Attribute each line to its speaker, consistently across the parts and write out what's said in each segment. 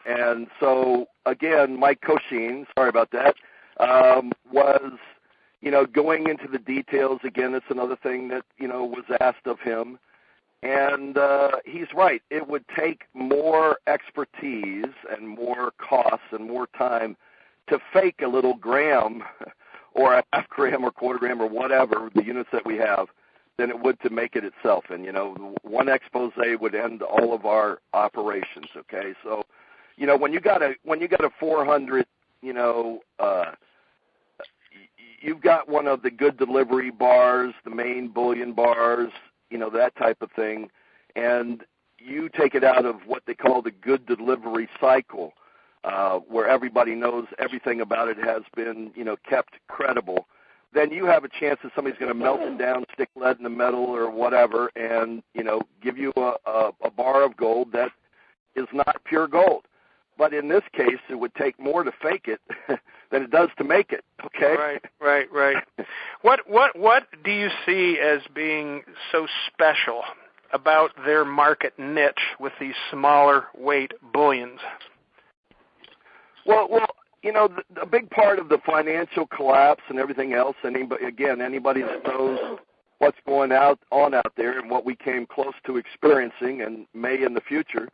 Speaker 1: And so, again, Mike Coshin, sorry about that, was, going into the details. Again, it's another thing that, was asked of him. And he's right. It would take more expertise and more costs and more time to fake a little gram or a half gram or quarter gram or whatever, the units that we have, than it would to make it itself. And, one expose would end all of our operations, okay? So, when you got a 400, you've got one of the good delivery bars, the main bullion bars, that type of thing, and you take it out of what they call the good delivery cycle, where everybody knows everything about it has been, kept credible, then you have a chance that somebody's going to melt it down, stick lead in the metal or whatever, and, give you a bar of gold that is not pure gold. But in this case, it would take more to fake it than it does to make it. Okay.
Speaker 2: Right. What do you see as being so special about their market niche with these smaller weight bullions?
Speaker 1: Well, a big part of the financial collapse and everything else. Anybody that knows what's going on out there and what we came close to experiencing and may in the future,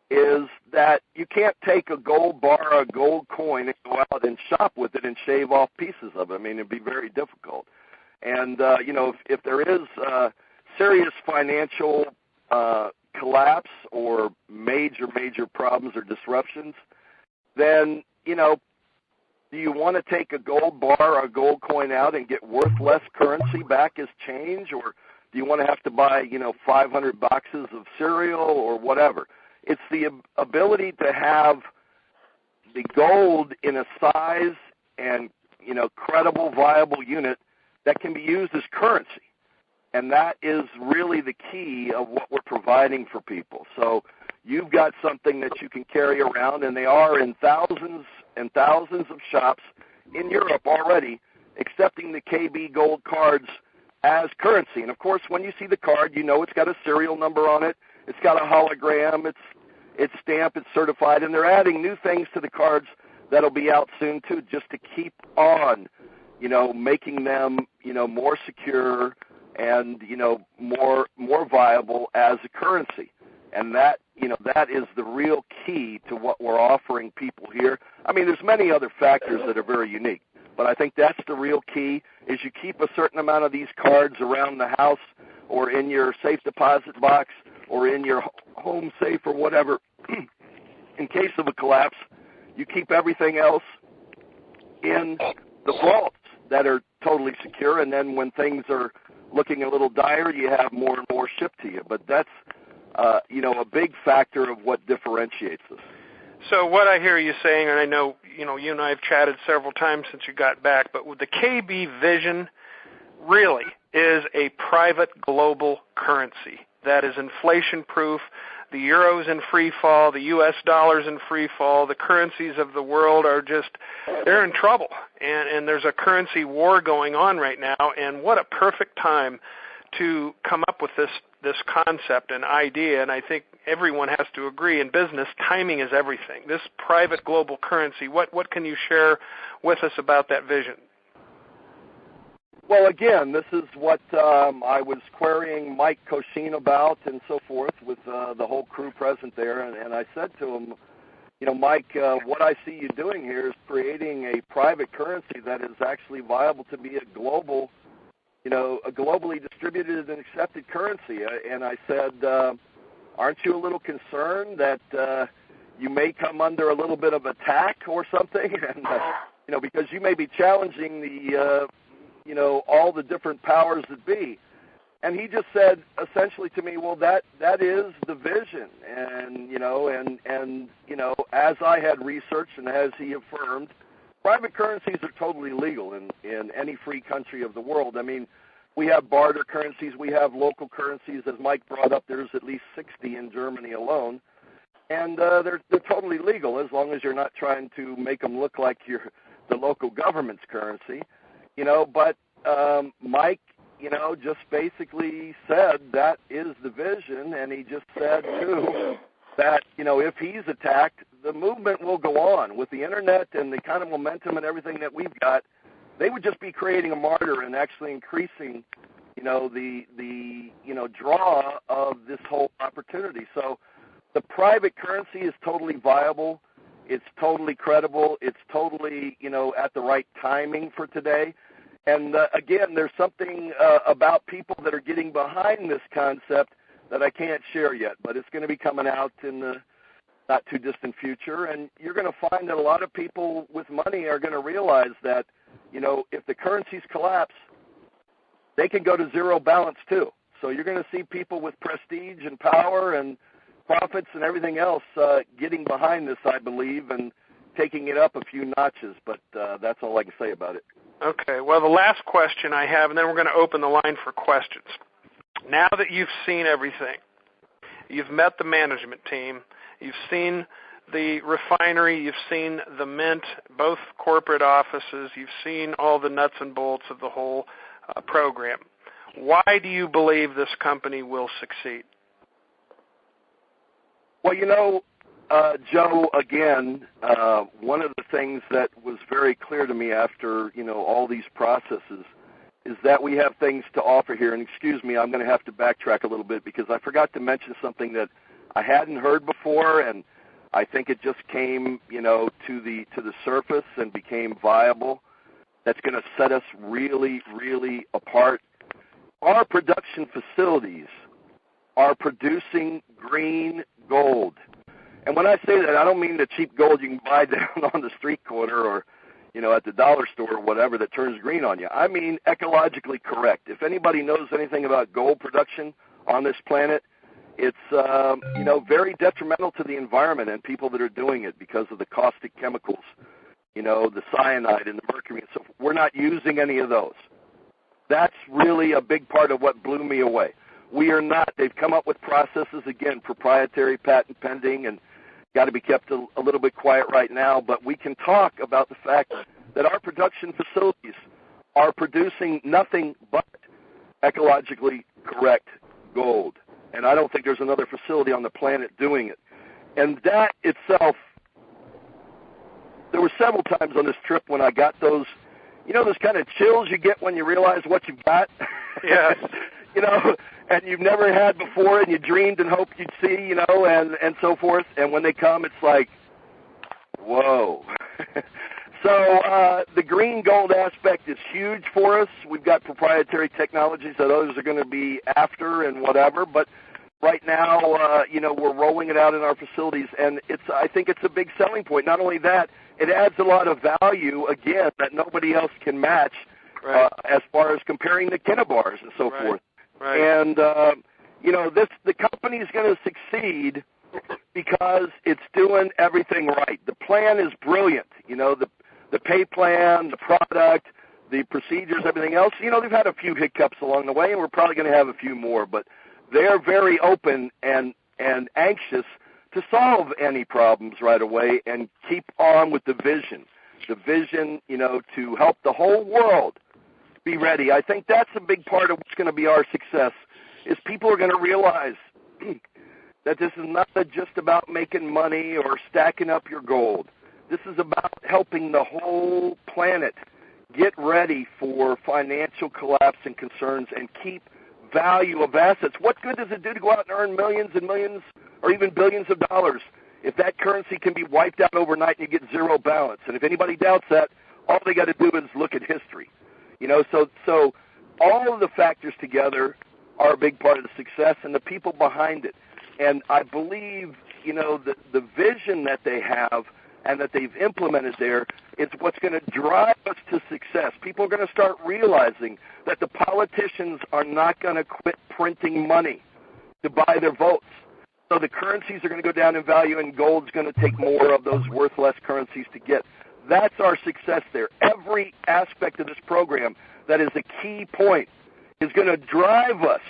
Speaker 1: is that you can't take a gold bar or a gold coin and go out and shop with it and shave off pieces of it. I mean, it'd be very difficult. And, if there is serious financial collapse or major problems or disruptions, then, do you want to take a gold bar or a gold coin out and get worth less currency back as change? Or do you want to have to buy, 500 boxes of cereal or whatever? It's the ability to have the gold in a size and, credible, viable unit that can be used as currency. And that is really the key of what we're providing for people. So you've got something that you can carry around, and they are in thousands and thousands of shops in Europe already accepting the KB gold cards as currency. And, of course, when you see the card, it's got a serial number on it. It's got a hologram. It's stamped. It's certified. And they're adding new things to the cards that'll be out soon, too, just to keep on, making them, more secure and, more viable as a currency. And that is the real key to what we're offering people here. I mean, there's many other factors that are very unique, but I think that's the real key, is you keep a certain amount of these cards around the house or in your safe deposit box or in your home safe or whatever. In case of a collapse, you keep everything else in the vaults that are totally secure, and then when things are looking a little dire, you have more and more shipped to you. But that's, a big factor of what differentiates us.
Speaker 2: So what I hear you saying, and I know, you and I have chatted several times since you got back, but with the KB vision really is a private global currency that is inflation-proof. The euro's in free fall, the U.S. dollar's in free fall, the currencies of the world they're in trouble. And there's a currency war going on right now, and what a perfect time to come up with this concept and idea, and I think everyone has to agree in business, timing is everything. This private global currency, what can you share with us about that vision?
Speaker 1: Well, again, this is what I was querying Mike Coshin about and so forth with the whole crew present there, and I said to him, Mike, what I see you doing here is creating a private currency that is actually viable to be a global, a globally distributed and accepted currency. And I said, aren't you a little concerned that you may come under a little bit of attack or something? And, because you may be challenging the all the different powers that be. And he just said essentially to me, well, that is the vision. And, as I had researched and as he affirmed, private currencies are totally legal in any free country of the world. I mean, we have barter currencies, we have local currencies. As Mike brought up, there's at least 60 in Germany alone. And they're totally legal as long as you're not trying to make them look like you're the local government's currency. But Mike, just basically said that is the vision, and he just said, too, that, if he's attacked, the movement will go on. With the internet and the kind of momentum and everything that we've got, they would just be creating a martyr and actually increasing, the draw of this whole opportunity. So the private currency is totally viable. It's totally credible. It's totally, at the right timing for today. And again, there's something about people that are getting behind this concept that I can't share yet, but it's going to be coming out in the not too distant future. And you're going to find that a lot of people with money are going to realize that, if the currencies collapse, they can go to zero balance too. So you're going to see people with prestige and power and profits and everything else getting behind this, I believe, and taking it up a few notches. But that's all I can say about it.
Speaker 2: Okay. Well, the last question I have, and then we're going to open the line for questions. Now that you've seen everything, you've met the management team, you've seen the refinery, you've seen the mint, both corporate offices, you've seen all the nuts and bolts of the whole program. Why do you believe this company will succeed?
Speaker 1: Well, Joe, again, one of the things that was very clear to me after, all these processes is that we have things to offer here. And excuse me, I'm going to have to backtrack a little bit because I forgot to mention something that I hadn't heard before, and I think it just came, to the surface and became viable. That's going to set us really, really apart. Our production facilities are producing green gold. And when I say that, I don't mean the cheap gold you can buy down on the street corner or, at the dollar store or whatever that turns green on you. I mean ecologically correct. If anybody knows anything about gold production on this planet, it's, very detrimental to the environment and people that are doing it because of the caustic chemicals, the cyanide and the mercury and so forth. We're not using any of those. That's really a big part of what blew me away. We are not. They've come up with processes, again, proprietary, patent pending, and got to be kept a little bit quiet right now, but we can talk about the fact that our production facilities are producing nothing but ecologically correct gold. And I don't think there's another facility on the planet doing it. And that itself, there were several times on this trip when I got those, those kind of chills you get when you realize what you've got.
Speaker 2: Yes.
Speaker 1: And you've never had before and you dreamed and hoped you'd see, and so forth. And when they come, it's like, whoa. So the green gold aspect is huge for us. We've got proprietary technologies that others are going to be after and whatever. But right now, we're rolling it out in our facilities, and I think it's a big selling point. Not only that, it adds a lot of value, again, that nobody else can match
Speaker 2: right.
Speaker 1: As far as comparing the Kinnabars and so
Speaker 2: right.
Speaker 1: forth.
Speaker 2: Right.
Speaker 1: And, the company is going to succeed because it's doing everything right. The plan is brilliant. The pay plan, the product, the procedures, everything else. They've had a few hiccups along the way, and we're probably going to have a few more. But they're very open and anxious to solve any problems right away and keep on with the vision. The vision, to help the whole world be ready. I think that's a big part of what's going to be our success, is people are going to realize that this is not just about making money or stacking up your gold. This is about helping the whole planet get ready for financial collapse and concerns and keep value of assets. What good does it do to go out and earn millions and millions or even billions of dollars if that currency can be wiped out overnight and you get zero balance? And if anybody doubts that, all they got to do is look at history. So all of the factors together are a big part of the success and the people behind it. And I believe, the vision that they have and that they've implemented there is what's going to drive us to success. People are going to start realizing that the politicians are not going to quit printing money to buy their votes. So the currencies are going to go down in value, and gold's going to take more of those worthless currencies to get. That's our success there. Every aspect of this program that is a key point is going to drive us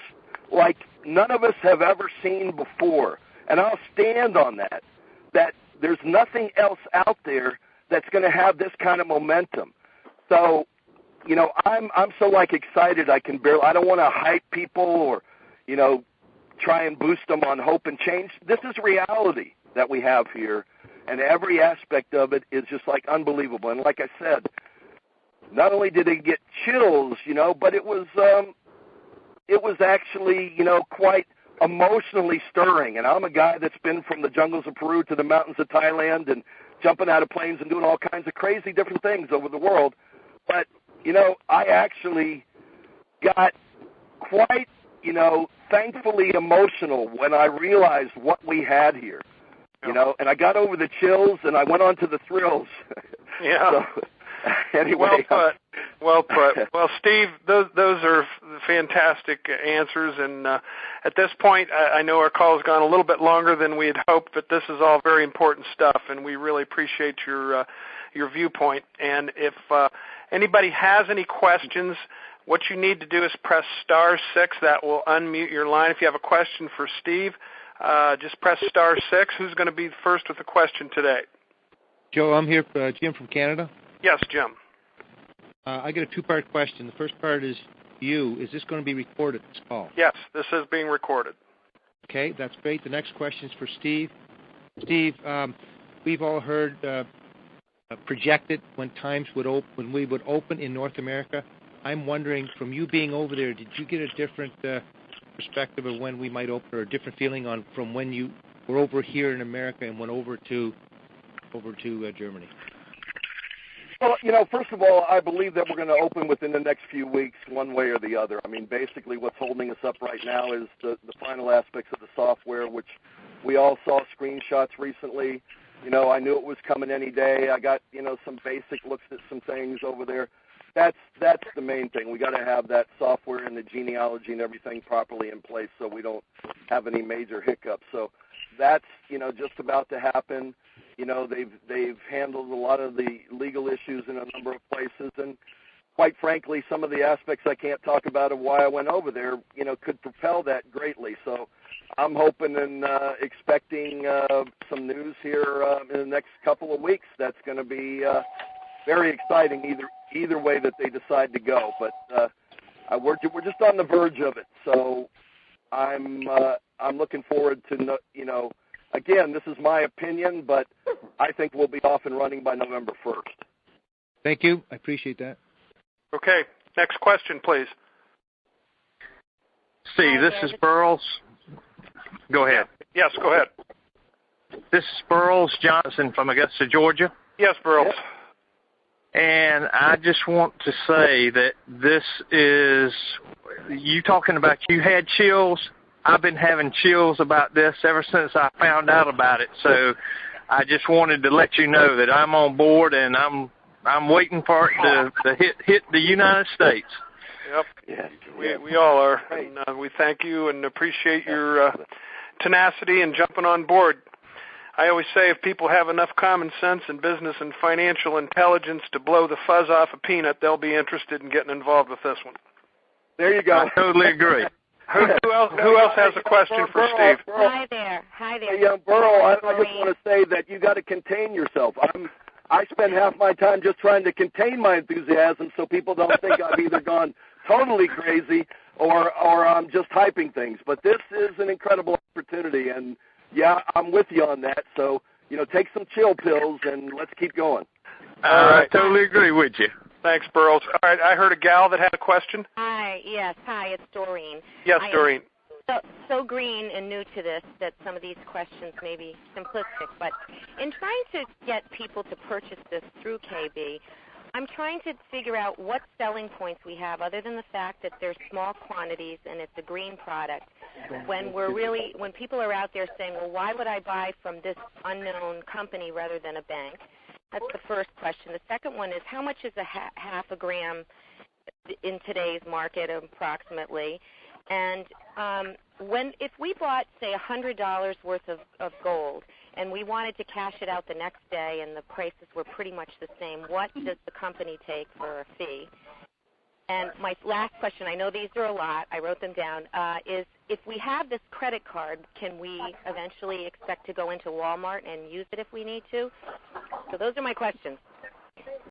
Speaker 1: like none of us have ever seen before. And I'll stand on that there's nothing else out there that's going to have this kind of momentum. So, I'm so excited I don't want to hype people or, try and boost them on hope and change. This is reality that we have here, and every aspect of it is just like unbelievable. And like I said, not only did they get chills, but it was actually, quite emotionally stirring. And I'm a guy that's been from the jungles of Peru to the mountains of Thailand and jumping out of planes and doing all kinds of crazy different things over the world. But, I actually got quite, thankfully emotional when I realized what we had here, and I got over the chills and I went on to the thrills.
Speaker 2: Yeah.
Speaker 1: So, anyway.
Speaker 2: Well put. Well, Steve, those are fantastic answers. And at this point, I know our call has gone a little bit longer than we had hoped, but this is all very important stuff, and we really appreciate your viewpoint. And if anybody has any questions, what you need to do is press *6. That will unmute your line. If you have a question for Steve, just press *6. Who's going to be first with a question today?
Speaker 3: Joe, I'm here, Jim from Canada.
Speaker 2: Yes, Jim.
Speaker 3: I get a two-part question. The first part is you. Is this going to be recorded, this call?
Speaker 2: Yes, this is being recorded.
Speaker 3: Okay, that's great. The next question is for Steve. Steve, we've all heard projected when when we would open in North America. I'm wondering, from you being over there, did you get a different perspective of when we might open, or a different feeling from when you were over here in America and went over to Germany?
Speaker 1: Well, first of all, I believe that we're going to open within the next few weeks, one way or the other. I mean, basically what's holding us up right now is the final aspects of the software, which we all saw screenshots recently. I knew it was coming any day. I got, some basic looks at some things over there. That's the main thing. We got to have that software and the genealogy and everything properly in place so we don't have any major hiccups. So that's, just about to happen. They've handled a lot of the legal issues in a number of places, and quite frankly, some of the aspects I can't talk about of why I went over there, could propel that greatly. So I'm hoping and expecting some news here in the next couple of weeks. That's going to be very exciting either way that they decide to go. But we're just on the verge of it. So I'm looking forward to Again, this is my opinion, but I think we'll be off and running by November 1st.
Speaker 3: Thank you. I appreciate that.
Speaker 2: Okay. Next question, please.
Speaker 4: Steve, this is Burles. Go ahead.
Speaker 2: Yes, go ahead.
Speaker 4: This is Burles Johnson from Augusta, Georgia.
Speaker 2: Yes, Burles.
Speaker 4: And I just want to say that this is, you talking about you had chills. I've been having chills about this ever since I found out about it. So I just wanted to let you know that I'm on board, and I'm waiting for it to hit the United States.
Speaker 2: Yep. Yes. We all are. And we thank you and appreciate your tenacity and jumping on board. I always say if people have enough common sense and business and financial intelligence to blow the fuzz off a peanut, they'll be interested in getting involved with this one.
Speaker 1: There you go.
Speaker 4: I totally agree.
Speaker 2: Who else has a question for Steve?
Speaker 5: Hi there.
Speaker 1: Hey, Burl, I just want to say that you got to contain yourself. I spend half my time just trying to contain my enthusiasm so people don't think I've either gone totally crazy or I'm just hyping things. But this is an incredible opportunity, and yeah, I'm with you on that. So, take some chill pills and let's keep going.
Speaker 2: All right.
Speaker 4: I totally agree with you.
Speaker 2: Thanks, Burles. All right, I heard a gal that had a question.
Speaker 5: Hi, it's Doreen.
Speaker 2: Yes, Doreen.
Speaker 5: So green and new to this that some of these questions may be simplistic, but in trying to get people to purchase this through KB, I'm trying to figure out what selling points we have other than the fact that there's small quantities and it's a green product. When people are out there saying, well, why would I buy from this unknown company rather than a bank? That's the first question. The second one is, how much is a half a gram in today's market approximately? And if we bought, say, $100 worth of gold and we wanted to cash it out the next day and the prices were pretty much the same, what does the company take for a fee? And my last question, I know these are a lot, I wrote them down, is if we have this credit card, can we eventually expect to go into Walmart and use it if we need to? So those are my questions.